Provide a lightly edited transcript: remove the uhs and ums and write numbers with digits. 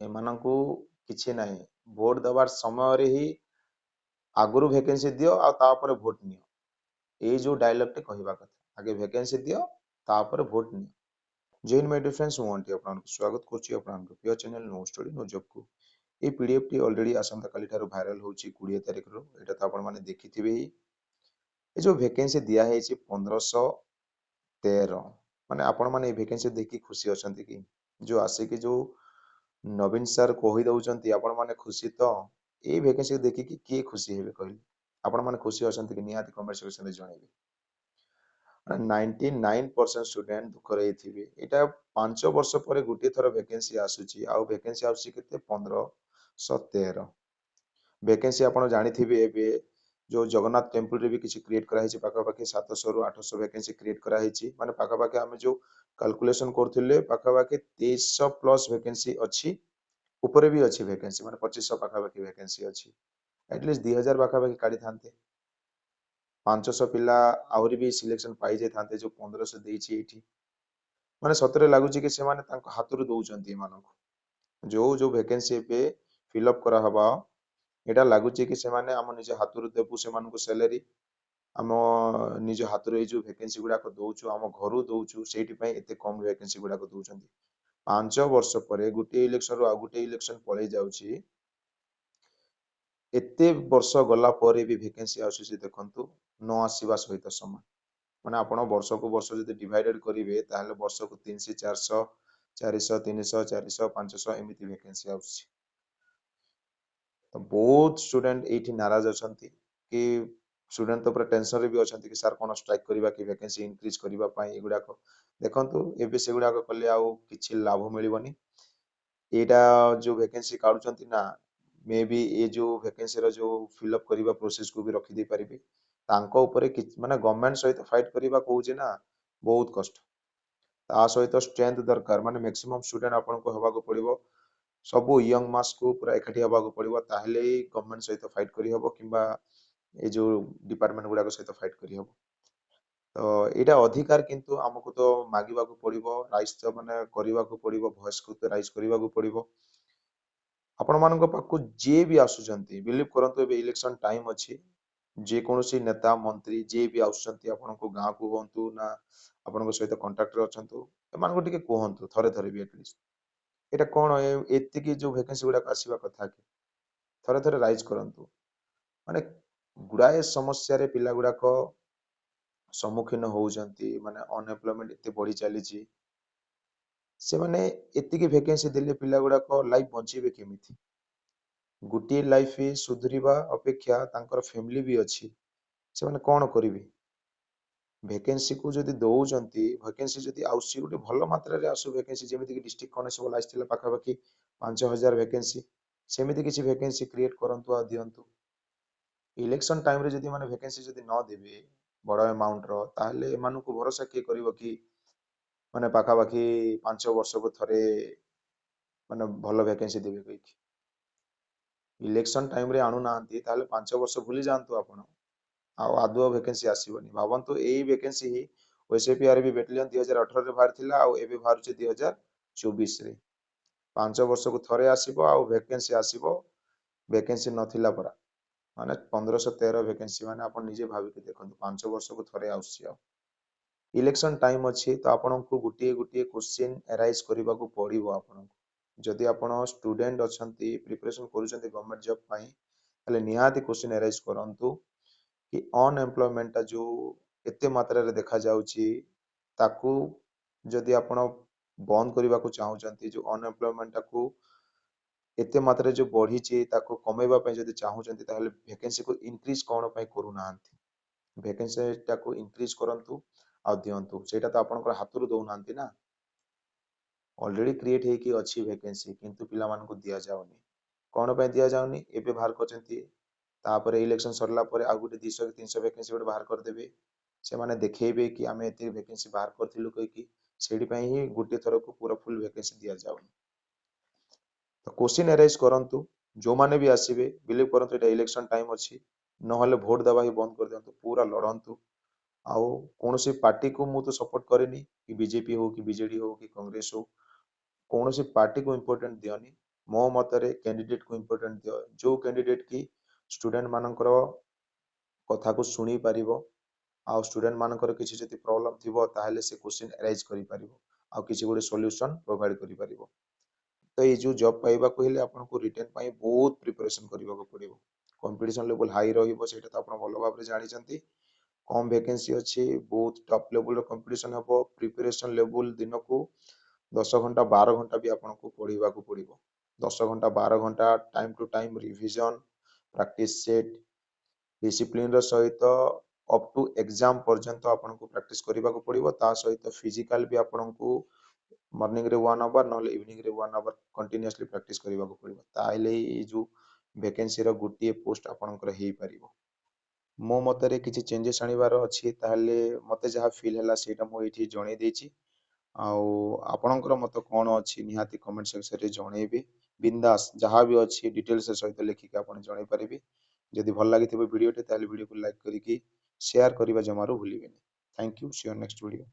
ଏମାନଙ୍କୁ କିଛି ନାହିଁ, ଭୋଟ ଦେବାର ସମୟରେ ହିଁ ଆଗରୁ ଭ୍ୟାକେନ୍ସି ଦିଅ ଆଉ ତାପରେ ଭୋଟ ନିଅ, ଏଇ ଯୋଉ ଡାଇଲଗଟି କହିବା କଥା। ଆଗେ ଭ୍ୟାକେନ୍ସି ଦିଅ ତାପରେ ଭୋଟ ନିଅ। Jai Hind my dear friends, ମୁଁ ଆଣ୍ଟି ଆପଣଙ୍କୁ ସ୍ୱାଗତ କରୁଛି ଆପଣଙ୍କ ପ୍ରିୟ channel no study no job को। এই পিডিএফ টি অলরেডি আସନ୍ତା কাଲି ଠାରୁ ଭାଇରାଲ ହେଉଛି 20 ତାରିଖରୁ। ଏଇଟା ତ ଆପଣମାନେ ଦେଖିଥିବେ ହିଁ। ଏ ଯୋଉ ଭ୍ୟାକେନ୍ସି ଦିଆ ହେଇଛି 1513, ମାନେ ଆପଣମାନେ এই ଭ୍ୟାକେନ୍ସି ଦେଖି ଖୁସି ଅଛନ୍ତି କି? ଯୋଉ ଆସିକି ଯୋଉ ନବୀନ ସାର୍ କହି ଦଉଛନ୍ତି ଆପଣମାନେ ଖୁସି ତ? এই ଭ୍ୟାକେନ୍ସି ଦେଖିକି କିଏ ଖୁସି ହେବେ କହିଲେ? ଆପଣମାନେ ଖୁସି ଅଛନ୍ତି କି? ନିହାତି କମେଣ୍ଟ ସେକ୍ସନରେ ଜଣାଇବେ। 99% ଷ୍ଟୁଡେଣ୍ଟ ଦୁଃଖରେ ଥିବେ। ଏଇଟା 5 ବର୍ଷ ପରେ ଗୋଟିଏ ଥର ଭ୍ୟାକେନ୍ସି ଆସୁଛି, ଆଉ ଭ୍ୟାକେନ୍ସି ଆସୁଛି କେତେ? 1513 ଭ୍ୟାକେନ୍ସି। ଆପଣ ଜାଣିଥିବେ ଏବେ ଯୋଉ ଜଗନ୍ନାଥ ଟେମ୍ପଲରେ ବି କିଛି କ୍ରିଏଟ୍ କରାହେଇଛି, ପାଖାପାଖି 700 ରୁ 800 ଭ୍ୟାକେନ୍ସି କ୍ରିଏଟ୍ କରାହେଇଛି। ମାନେ ପାଖାପାଖି ଆମେ ଯୋଉ କାଲକୁଲେସନ କରୁଥିଲେ ପାଖାପାଖି 2300 ପ୍ଲସ୍ ଭ୍ୟାକେନ୍ସି ଅଛି, ଉପରେ ବି ଅଛି ଭ୍ୟାକେନ୍ସି, ମାନେ 2500 ପାଖାପାଖି ଭ୍ୟାକେନ୍ସି ଅଛି। ଆଟଲିଷ୍ଟ 2000 ପାଖାପାଖି କାଢିଥାନ୍ତେ, 500 ପିଲା ଆହୁରି ବି ସିଲେକ୍ସନ ପାଇଯାଇଥାନ୍ତେ ଯୋଉ 1500 ଦେଇଛି ଏଇଠି। ମାନେ ସତରେ ଲାଗୁଛି କି ସେମାନେ ତାଙ୍କ ହାତରୁ ଦଉଛନ୍ତି ଏମାନଙ୍କୁ। ଯୋଉ ଯୋଉ ଭ୍ୟାକେନ୍ସି ଏବେ ଫିଲ୍ଅପ୍ କରାହବ, ଏଇଟା ଲାଗୁଛି କି ସେମାନେ ଆମ ନିଜ ହାତରୁ ଦେବୁ ସେମାନଙ୍କୁ ସାଲାରୀ, ଆମ ନିଜ ହାତରୁ ଏଇ ଯୋଉ ଭ୍ୟାକେନ୍ସି ଗୁଡାକ ଦଉଛୁ, ଆମ ଘରୁ ଦଉଛୁ, ସେଇଥିପାଇଁ ଏତେ କମ ଭ୍ୟାକେନ୍ସି ଗୁଡାକ ଦଉଛନ୍ତି। 5 ବର୍ଷ ପରେ ଗୋଟିଏ ଇଲେକ୍ସନରୁ ଆଉ ଗୋଟିଏ ଇଲେକ୍ସନ ପଳେଇ ଯାଉଛି, ଏତେ ବର୍ଷ ଗଲା ପରେ ବି ଭ୍ୟାକେନ୍ସି ଆସୁଛି ଦେଖନ୍ତୁ, ନ ଆସିବା ସହିତ ସମାନ। ମାନେ ଆପଣ ବର୍ଷକୁ ବର୍ଷ ଯଦି ଡିଭାଇଡେଡ କରିବେ ତାହେଲେ ବର୍ଷକୁ 300, 400, 400, 300, 400, 500 ଏମିତି ଭ୍ୟାକେନ୍ସି ଆସୁଛି। ତ ବହୁତ ଷ୍ଟୁଡେଣ୍ଟ ଏଇଠି ନାରାଜ ଅଛନ୍ତି କି ଷ୍ଟୁଡେଣ୍ଟ ତ ପୁରା ଟେନସନରେ ବି ଅଛନ୍ତି କି ସାର୍ କ'ଣ ଷ୍ଟ୍ରାଇକ୍ କରିବା କି ଭ୍ୟାକେନ୍ସି ଇନକ୍ରିଜ କରିବା ପାଇଁ। ଏଗୁଡାକ ଦେଖନ୍ତୁ, ଏବେ ସେଗୁଡାକ କଲେ ଆଉ କିଛି ଲାଭ ମିଳିବନି। ଏଇଟା ଯୋଉ ଭ୍ୟାକେନ୍ସି କାଢୁଛନ୍ତି ନା, ମେ ବି ଏ ଯୋଉ ଭ୍ୟାକେନ୍ସିର ଯୋଉ ଫିଲ୍ଅପ୍ କରିବା ପ୍ରୋସେସକୁ ବି ରଖିଦେଇ ପାରିବେ। ତାଙ୍କ ଉପରେ ମାନେ ଗଭର୍ଣ୍ଣମେଣ୍ଟ ସହିତ ଫାଇଟ୍ କରିବା କହୁଛି ନା, ବହୁତ କଷ୍ଟ। ତା ସହିତ ଷ୍ଟ୍ରେନ୍ଥ ଦରକାର, ମାନେ ମ୍ୟାକ୍ସିମମ୍ ଷ୍ଟୁଡେଣ୍ଟ ଆପଣଙ୍କୁ ହେବାକୁ ପଡିବ, ସବୁ ୟଙ୍ଗ ମାସକୁ ପୁରା ଏକାଠି ହେବାକୁ ପଡିବ, ତାହେଲେ ଗଭର୍ଣ୍ଣମେଣ୍ଟ ସହିତ ଫାଇଟ୍ କରିହବ କିମ୍ବା ଏ ଯୋଉ ଡିପାର୍ଟମେଣ୍ଟ ଗୁଡାକ ସହିତ ଫାଇଟ୍ କରିହବ। ତ ଏଇଟା ଅଧିକାର, କିନ୍ତୁ ଆମକୁ ତ ମାଗିବାକୁ ପଡିବ, ରାଇଜ ତ ମାନେ କରିବାକୁ ପଡିବ, ଭଏସକୁ ତ ରାଇଜ କରିବାକୁ ପଡିବ। ଆପଣମାନଙ୍କ ପାଖକୁ ଯିଏ ବି ଆସୁଛନ୍ତି, ବିଲିଭ କରନ୍ତୁ ଏବେ ଇଲେକ୍ସନ ଟାଇମ ଅଛି, ଯେକୌଣସି ନେତା ମନ୍ତ୍ରୀ ଯିଏ ବି ଆସୁଛନ୍ତି ଆପଣଙ୍କ ଗାଁକୁ ହୁଅନ୍ତୁ ନା ଆପଣଙ୍କ ସହିତ କଣ୍ଟାକ୍ଟରେ ଅଛନ୍ତି, ଏମାନଙ୍କୁ ଟିକେ କୁହନ୍ତୁ ଥରେ ଥରେ ବି ଆଟଲିଷ୍ଟ ଏଇଟା କ'ଣ ଏତିକି ଯୋଉ ଭ୍ୟାକେନ୍ସି ଗୁଡାକ ଆସିବା କଥା କି ଥରେ ଥରେ ରାଇଜ କରନ୍ତୁ। ମାନେ ଗୁଡାଏ ସମସ୍ୟାରେ ପିଲା ଗୁଡାକ ସମ୍ମୁଖୀନ ହଉଛନ୍ତି, ମାନେ ଅନଏମ୍ପ୍ଲୟମେଣ୍ଟ ଏତେ ବଢି ଚାଲିଛି। ସେମାନେ ଏତିକି ଭ୍ୟାକେନ୍ସି ଦେଲେ ପିଲା ଗୁଡାକ ଲାଇଫ ବଞ୍ଚିବେ କେମିତି? ଗୋଟିଏ ଲାଇଫ ସୁଧୁରିବା ଅପେକ୍ଷା ତାଙ୍କର ଫ୍ୟାମିଲି ବି ଅଛି, ସେମାନେ କ'ଣ କରିବେ? ଭ୍ୟାକେନ୍ସିକୁ ଯଦି ଦଉଛନ୍ତି, ଭ୍ୟାକେନ୍ସି ଯଦି ଆସୁଛି ଗୋଟେ ଭଲ ମାତ୍ରାରେ ଆସୁ ଭ୍ୟାକେନ୍ସି, ଯେମିତିକି ଡିଷ୍ଟ୍ରିକ୍ଟ କନେଷ୍ଟବଳ ଆସିଥିଲା ପାଖାପାଖି 5000 ଭ୍ୟାକେନ୍ସି, ସେମିତି କିଛି ଭ୍ୟାକେନ୍ସି କ୍ରିଏଟ୍ କରନ୍ତୁ ଆଉ ଦିଅନ୍ତୁ। ଇଲେକ୍ସନ ଟାଇମରେ ଯଦି ମାନେ ଭ୍ୟାକେନ୍ସି ଯଦି ନ ଦେବେ ବଡ ଆମାଉଣ୍ଟର, ତାହେଲେ ଏମାନଙ୍କୁ ଭରସା କିଏ କରିବ କି ମାନେ ପାଖାପାଖି 5 ବର୍ଷକୁ ଥରେ ମାନେ ଭଲ ଭ୍ୟାକେନ୍ସି ଦେବେ କହିକି? ଇଲେକ୍ସନ ଟାଇମରେ ଆଣୁନାହାନ୍ତି, ତାହେଲେ 5 ବର୍ଷ ଭୁଲି ଯାଆନ୍ତୁ ଆପଣ, ଆଉ ଆଦୌ ଭ୍ୟାକେନ୍ସି ଆସିବନି। ଭାବନ୍ତୁ ଏଇ ଭ୍ୟାକେନ୍ସି ହିଁ OSAPRB ବାଟାଲିୟନ 2018ରେ ବାହାରିଥିଲା, ଆଉ ଏବେ ବାହାରୁଛି 2024ରେ। 5 ବର୍ଷକୁ ଥରେ ଆସିବ ଆଉ ଭ୍ୟାକେନ୍ସି ଆସିବ, ଭ୍ୟାକେନ୍ସି ନଥିଲା ପରା, ମାନେ 1513 ଭ୍ୟାକେନ୍ସି, ମାନେ ଆପଣ ନିଜେ ଭାବିକି ଦେଖନ୍ତୁ 5 ବର୍ଷକୁ ଥରେ ଆସୁଛି। ଆଉ ଇଲେକ୍ସନ ଟାଇମ ଅଛି, ତ ଆପଣଙ୍କୁ ଗୋଟିଏ ଗୋଟିଏ କ୍ୱେଶ୍ଚିନ୍ ଏରାଇଜ କରିବାକୁ ପଡିବ ଆପଣଙ୍କୁ। ଯଦି ଆପଣ ଷ୍ଟୁଡେଣ୍ଟ ଅଛନ୍ତି, ପ୍ରିପାରେସନ କରୁଛନ୍ତି ଗଭର୍ଣ୍ଣମେଣ୍ଟ ଜବ୍ ପାଇଁ, ତାହେଲେ ନିହାତି କ୍ୱେଶ୍ଚିନ୍ ଏରାଇଜ କରନ୍ତୁ କି ଅନଏମ୍ପ୍ଲୟମେଣ୍ଟଟା ଯୋଉ ଏତେ ମାତ୍ରାରେ ଦେଖାଯାଉଛି, ତାକୁ ଯଦି ଆପଣ ବନ୍ଦ କରିବାକୁ ଚାହୁଁଛନ୍ତି, ଯୋଉ ଅନଏମ୍ପ୍ଲୟମେଣ୍ଟଟାକୁ ଏତେ ମାତ୍ରାରେ ଯୋଉ ବଢିଛି ତାକୁ କମେଇବା ପାଇଁ ଯଦି ଚାହୁଁଛନ୍ତି, ତାହେଲେ ଭ୍ୟାକେନ୍ସିକୁ ଇନକ୍ରିଜ କ'ଣ ପାଇଁ କରୁନାହାନ୍ତି? ଭ୍ୟାକେନ୍ସିଟାକୁ ଇନକ୍ରିଜ କରନ୍ତୁ ଆଉ ଦିଅନ୍ତୁ। ସେଇଟା ତ ଆପଣଙ୍କର ହାତରୁ ଦଉନାହାନ୍ତି ନା, ଅଲରେଡି କ୍ରିଏଟ୍ ହେଇକି ଅଛି ଭ୍ୟାକେନ୍ସି, କିନ୍ତୁ ପିଲାମାନଙ୍କୁ ଦିଆଯାଉନି। କ'ଣ ପାଇଁ ଦିଆଯାଉନି? ଏବେ ବାହାର କରିଛନ୍ତି, ତାପରେ ଇଲେକ୍ସନ ସରିଲା ପରେ ଆଉ ଗୋଟେ 200 300 ଭ୍ୟାକେନ୍ସି ଗୋଟେ ବାହାର କରିଦେବେ। ସେମାନେ ଦେଖେଇବେ କି ଆମେ ଏତିକି ଭ୍ୟାକେନ୍ସି ବାହାର କରିଥିଲୁ କହିକି, ସେଇଥିପାଇଁ ହିଁ ଗୋଟିଏ ଥରକୁ ପୁରା ଫୁଲ ଭ୍ୟାକେନ୍ସି ଦିଆଯାଉନି। ତ କ୍ୱେଶ୍ଚିନ୍ ଏରାଇଜ କରନ୍ତୁ, ଯୋଉମାନେ ବି ଆସିବେ ବିଲିଭ କରନ୍ତୁ ଏଇଟା ଇଲେକ୍ସନ ଟାଇମ ଅଛି, ନହେଲେ ଭୋଟ ଦେବା ହିଁ ବନ୍ଦ କରିଦିଅନ୍ତୁ, ପୁରା ଲଢ଼ନ୍ତୁ। ଆଉ କୌଣସି ପାର୍ଟିକୁ ମୁଁ ତ ସପୋର୍ଟ କରେନି, କି ବିଜେପି ହଉ କି ବିଜେଡି ହଉ କି କଂଗ୍ରେସ ହଉ, କୌଣସି ପାର୍ଟିକୁ ଇମ୍ପୋର୍ଟାଣ୍ଟ ଦିଅନି। ମୋ ମତରେ କ୍ୟାଣ୍ଡିଡେଟ୍ କୁ ଇମ୍ପୋର୍ଟାଣ୍ଟ ଦିଅ, ଯୋଉ କ୍ୟାଣ୍ଡିଡେଟ୍ କି ଷ୍ଟୁଡେଣ୍ଟ ମାନଙ୍କର କଥାକୁ ଶୁଣି ପାରିବ, ଆଉ ଷ୍ଟୁଡେଣ୍ଟ ମାନଙ୍କର କିଛି ଯଦି ପ୍ରୋବ୍ଲେମ ଥିବ ତାହେଲେ ସେ କ୍ୱେଶ୍ଚିନ୍ ଏରାଇଜ୍ କରିପାରିବ ଆଉ କିଛି ଗୋଟେ ସଲ୍ୟୁସନ୍ ପ୍ରୋଭାଇଡ୍ କରିପାରିବ। ତ ଏଇ ଯୋଉ ଜବ୍ ପାଇବାକୁ ହେଲେ ଆପଣଙ୍କୁ ରିଟେନ୍ ପାଇଁ ବହୁତ ପ୍ରିପାରେସନ୍ କରିବାକୁ ପଡ଼ିବ। କମ୍ପିଟିସନ୍ ଲେଭେଲ୍ ହାଇ ରହିବ, ସେଇଟା ତ ଆପଣ ଭଲ ଭାବରେ ଜାଣିଛନ୍ତି। କମ୍ ଭେକେନ୍ସି ଅଛି, ବହୁତ ଟପ୍ ଲେଭେଲ୍ର କମ୍ପିଟିସନ୍ ହେବ। ପ୍ରିପାରେସନ୍ ଲେଭେଲ୍ ଦିନକୁ 10 ଘଣ୍ଟା 12 ଘଣ୍ଟା ବି ଆପଣଙ୍କୁ ପଢ଼ିବାକୁ ପଡ଼ିବ। 10 ଘଣ୍ଟା 12 ଘଣ୍ଟା time to time revision, practice set, ଡିସିପ୍ଲିନର ସହିତ ଅପ୍ ଟୁ ଏକ୍ଜାମ୍ ପର୍ଯ୍ୟନ୍ତ ଆପଣଙ୍କୁ ପ୍ରାକ୍ଟିସ୍ କରିବାକୁ ପଡ଼ିବ। ତା ସହିତ ଫିଜିକାଲ ବି ଆପଣଙ୍କୁ ମର୍ଣ୍ଣିଂରେ 1 ଆୱାର ନହେଲେ ଇଭିନିଂରେ 1 ଆୱାର କଣ୍ଟିନ୍ୟୁଅସଲି ପ୍ରାକ୍ଟିସ୍ କରିବାକୁ ପଡ଼ିବ। ତାହେଲେ ଏଇ ଯୋଉ ଭେକେନ୍ସିର ଗୋଟିଏ ପୋଷ୍ଟ ଆପଣଙ୍କର ହେଇପାରିବ। ମୋ ମତରେ କିଛି ଚେଞ୍ଜେସ୍ ଆଣିବାର ଅଛି, ତାହେଲେ ମୋତେ ଯାହା ଫିଲ୍ ହେଲା ସେଇଟା ମୁଁ ଏଇଠି ଜଣେଇ ଦେଇଛି। ଆଉ ଆପଣଙ୍କର ମତ କ'ଣ ଅଛି ନିହାତି କମେଣ୍ଟ ସେକ୍ସନରେ ଜଣେଇବେ। ବିନ୍ଦାସ ଯାହା ବି ଅଛି ଡିଟେଲ୍ସ ସହିତ ଲେଖିକି ଆପଣ ଜଣେଇ ପାରିବେ। ଯଦି ଭଲ ଲାଗିଥିବ ଭିଡ଼ିଓଟି ତାହେଲେ ଭିଡ଼ିଓକୁ ଲାଇକ୍ କରିକି ସେୟାର କରିବା ଜମାରୁ ଭୁଲିବେନି। Thank you, see you next video.